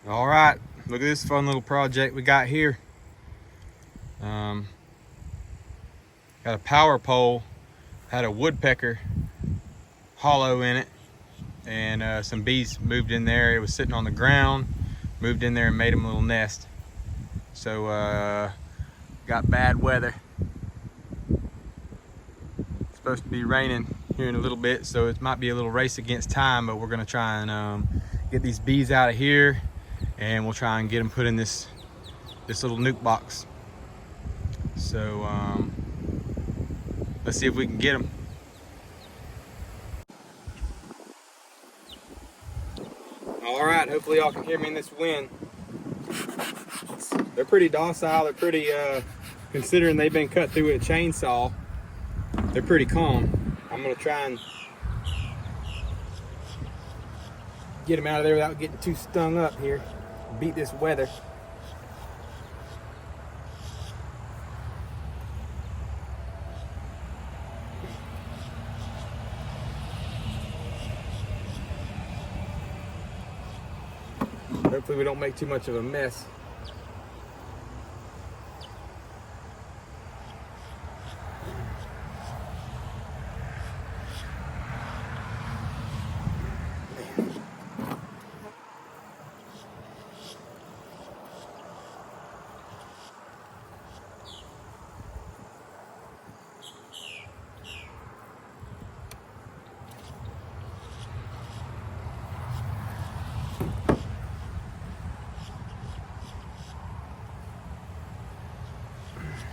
All right, look at this fun little project we got here. Got a power pole, had a woodpecker hollow in it, and some bees moved in there. It was sitting on the ground, moved in there and made them a little nest. So got bad weather. It's supposed to be raining here in a little bit, so it might be a little race against time, but we're gonna try and get these bees out of here, and we'll try and get them put in this little nuke box. So let's see if we can get them. All right, hopefully y'all can hear me in this wind. They're pretty docile. They're pretty, considering they've been cut through with a chainsaw, they're pretty calm. I'm gonna try and get them out of there without getting too stung up here. Beat this weather. Hopefully we don't make too much of a mess.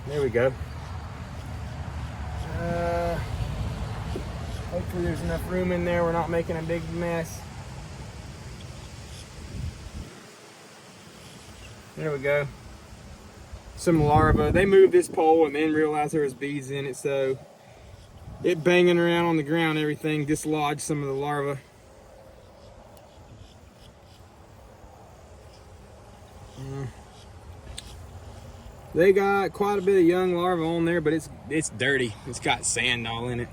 There we go. Hopefully there's enough room in there. We're not making a big mess. There we go. Some larvae. They moved this pole and then realized there was bees in it, so it banging around on the ground, everything dislodged some of the larvae. They got quite a bit of young larvae on there, but it's dirty. It's got sand all in it.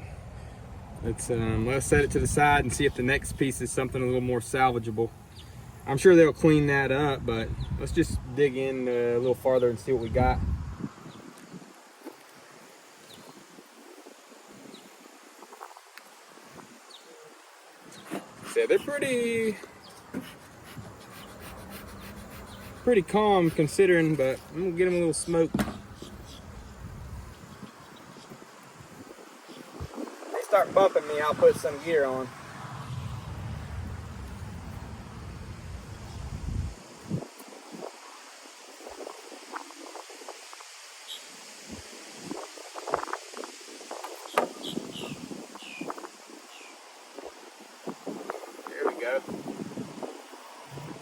Let's set it to the side and see if the next piece is something a little more salvageable. I'm sure they'll clean that up, but let's just dig in a little farther and see what we got. So they're pretty calm considering, but I'm gonna get them a little smoke. If they start bumping me, I'll put some gear on. There we go.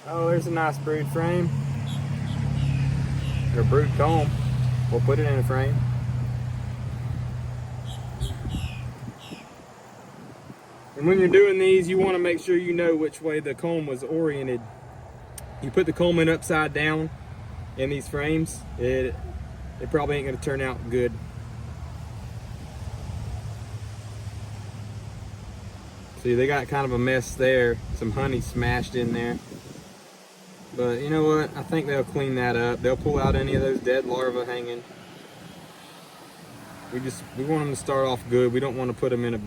Oh, there's a nice brood frame. Or brood comb. We'll put it in a frame. And when you're doing these, you want to make sure you know which way the comb was oriented. You put the comb in upside down in these frames, it probably ain't going to turn out good. See, they got kind of a mess there. Some honey smashed in there. But you know what? I think they'll clean that up. They'll pull out any of those dead larvae hanging. We want them to start off good. We don't want to put them in we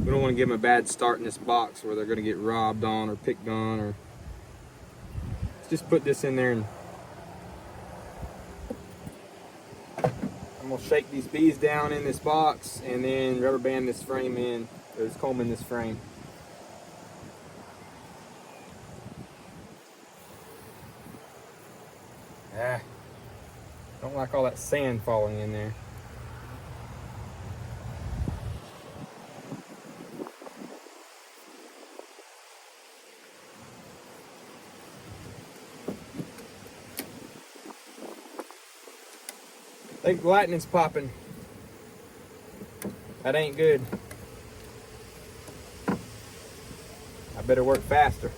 don't want to give them a bad start in this box where they're going to get robbed on or picked on. Or let's just put this in there, and I'm going to shake these bees down in this box and then rubber band this frame in. There's comb in this frame. Don't like all that sand falling in there. I think lightning's popping. That ain't good. I better work faster.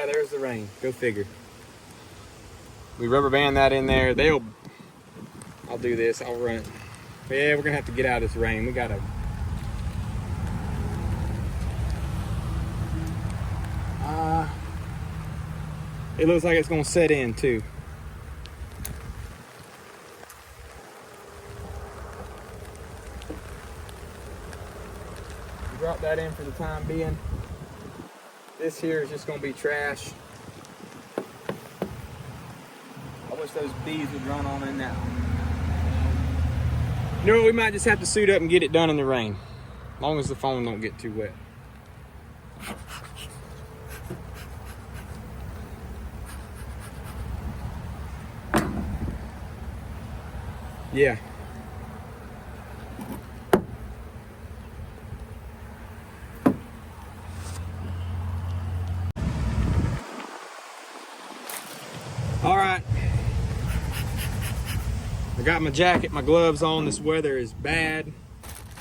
Yeah, there's the rain. Go figure. We rubber band that in there. I'll do this. I'll run it. But yeah, we're gonna have to get out of this rain. We gotta. It looks like it's gonna set in too. Drop that in for the time being. This here is just gonna be trash. I wish those bees would run on in now. You know what, we might just have to suit up and get it done in the rain. As long as the phone don't get too wet. Yeah. All right. I got my jacket, my gloves on. This weather is bad,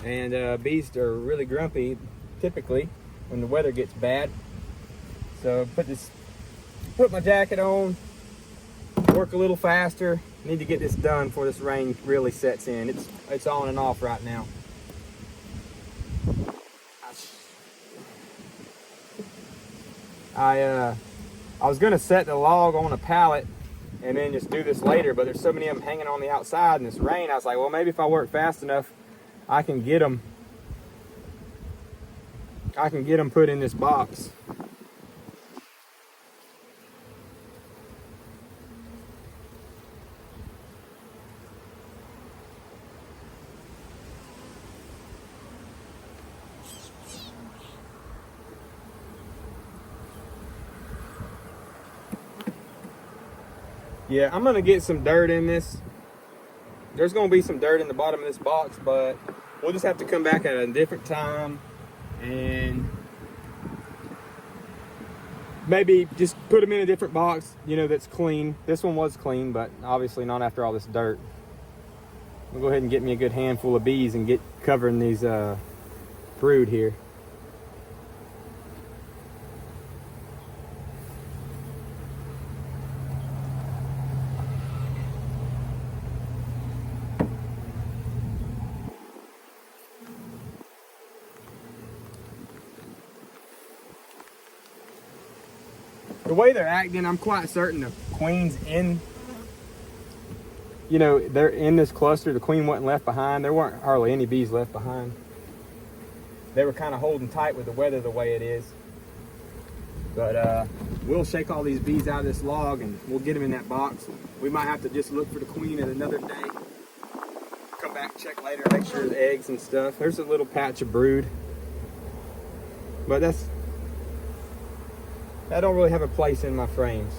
and bees are really grumpy typically when the weather gets bad. So put my jacket on, work a little faster. Need to get this done before this rain really sets in. It's on and off right now. I was gonna set the log on a pallet and then just do this later, but there's so many of them hanging on the outside in this rain. I was like, well, maybe if I work fast enough, I can get them put in this box. Yeah, I'm gonna get some dirt in this. There's gonna be some dirt in the bottom of this box, but we'll just have to come back at a different time and maybe just put them in a different box, you know, that's clean. This one was clean, but obviously not after all this dirt. I'll go ahead and get me a good handful of bees and get covering these brood here. The way they're acting, I'm quite certain the queen's in, you know, they're in this cluster. The queen wasn't left behind. There weren't hardly any bees left behind. They were kind of holding tight with the weather the way it is. But we'll shake all these bees out of this log and we'll get them in that box. We might have to just look for the queen at another day. Come back, check later, make sure the eggs and stuff. There's a little patch of brood. But that don't really have a place in my frames.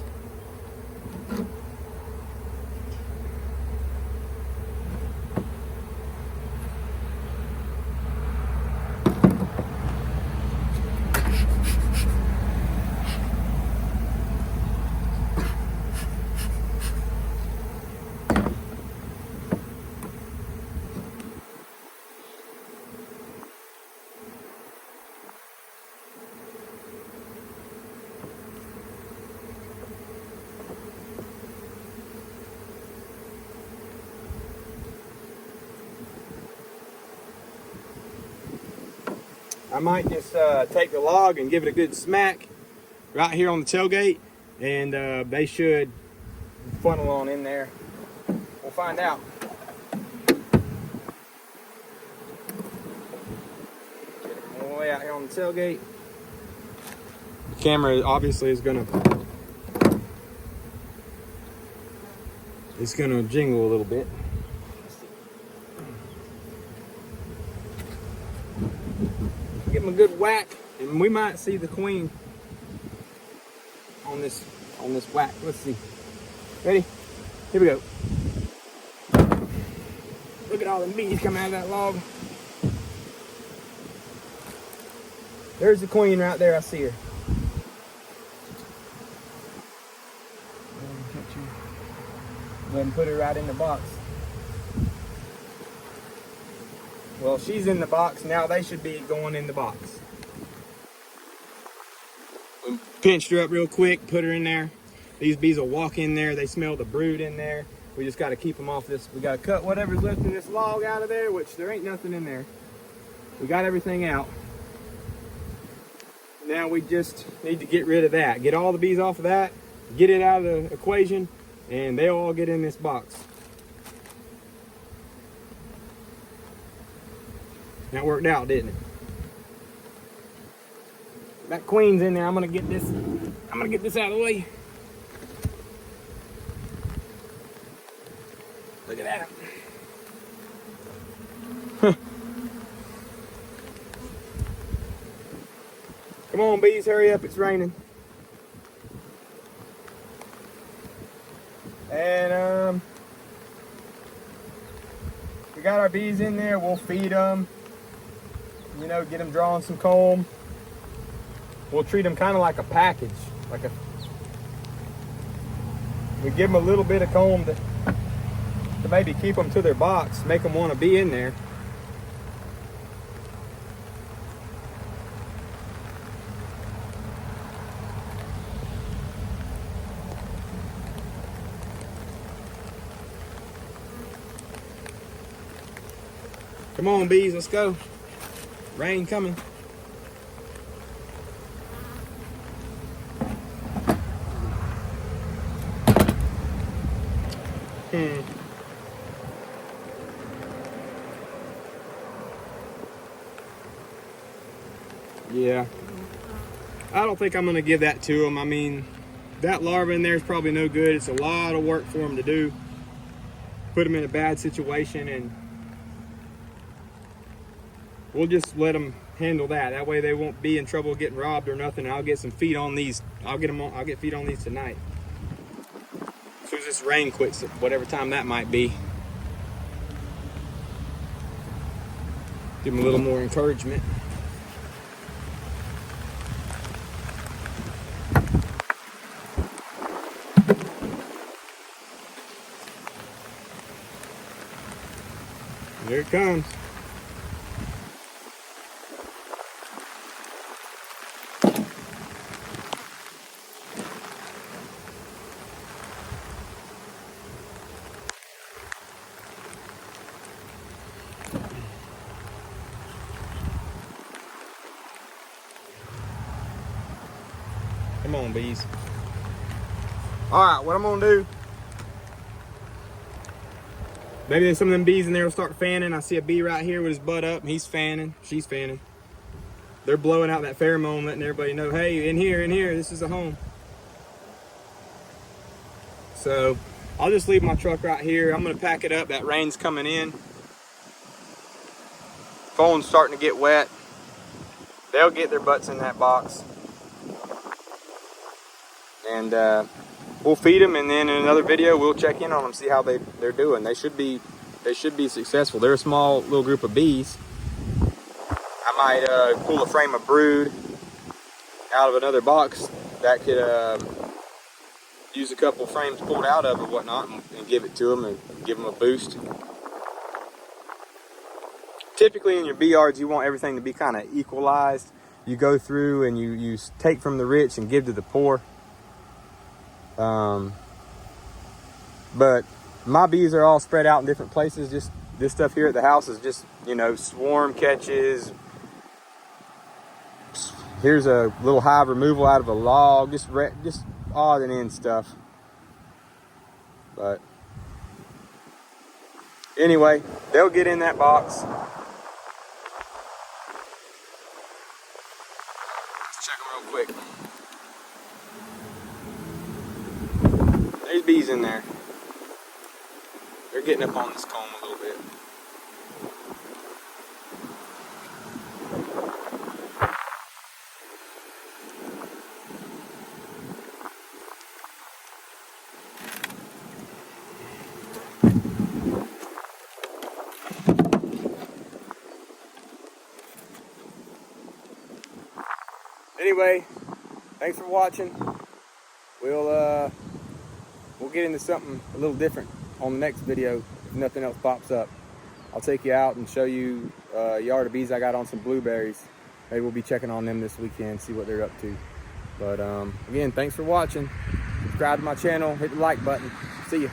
I might just take the log and give it a good smack right here on the tailgate, and they should funnel on in there. We'll find out. Get it all the way out here on the tailgate. The camera obviously is gonna jingle a little bit. Give them a good whack, and we might see the queen on this whack. Let's see. Ready? Here we go. Look at all the bees coming out of that log. There's the queen right there. I see her. Go ahead and put her right in the box. Well, she's in the box. Now they should be going in the box. Boom. Pinched her up real quick, put her in there. These bees will walk in there. They smell the brood in there. We just got to keep them off this. We got to cut whatever's left in this log out of there, which there ain't nothing in there. We got everything out. Now we just need to get rid of that. Get all the bees off of that, get it out of the equation, and they'll all get in this box. That worked out, didn't it? That queen's in there. I'm gonna get this out of the way. Look at that. Come on, bees, hurry up, it's raining. And we got our bees in there. We'll feed them, you know, get them drawing some comb. We'll treat them kind of like a package, we give them a little bit of comb to maybe keep them to their box, make them want to be in there. Come on, bees, let's go. Rain coming. Yeah, I don't think I'm gonna give that to them. I mean, that larva in there is probably no good. It's a lot of work for them to do. Put them in a bad situation, and we'll just let them handle that. That way they won't be in trouble getting robbed or nothing. I'll get some feed on these. I'll get feed on these tonight. As soon as this rain quits, whatever time that might be. Give them a little more encouragement. There it comes. Come on, bees. All right, what I'm gonna do, maybe there's some of them bees in there will start fanning. I see a bee right here with his butt up, and he's fanning, she's fanning. They're blowing out that pheromone, letting everybody know, hey, in here, this is a home. So I'll just leave my truck right here. I'm gonna pack it up. That rain's coming in. Phone's starting to get wet. They'll get their butts in that box. And we'll feed them, and then in another video we'll check in on them, see how they're doing. They should be successful. They're a small little group of bees. I might pull a frame of brood out of another box that could use a couple frames pulled out of or whatnot, and give it to them and give them a boost. Typically in your bee yards you want everything to be kind of equalized. You go through and you take from the rich and give to the poor. But my bees are all spread out in different places. Just this stuff here at the house is just, you know, swarm catches. Here's a little hive removal out of a log, just odd and end stuff. But anyway, they'll get in that box. Let's check them real quick. There's bees in there. They're getting up on this comb a little bit. Anyway, thanks for watching. We'll get into something a little different on the next video if nothing else pops up. I'll take you out and show you a yard of bees I got on some blueberries. Maybe we'll be checking on them this weekend, see what they're up to. But again, thanks for watching. Subscribe to my channel, hit the like button. See ya.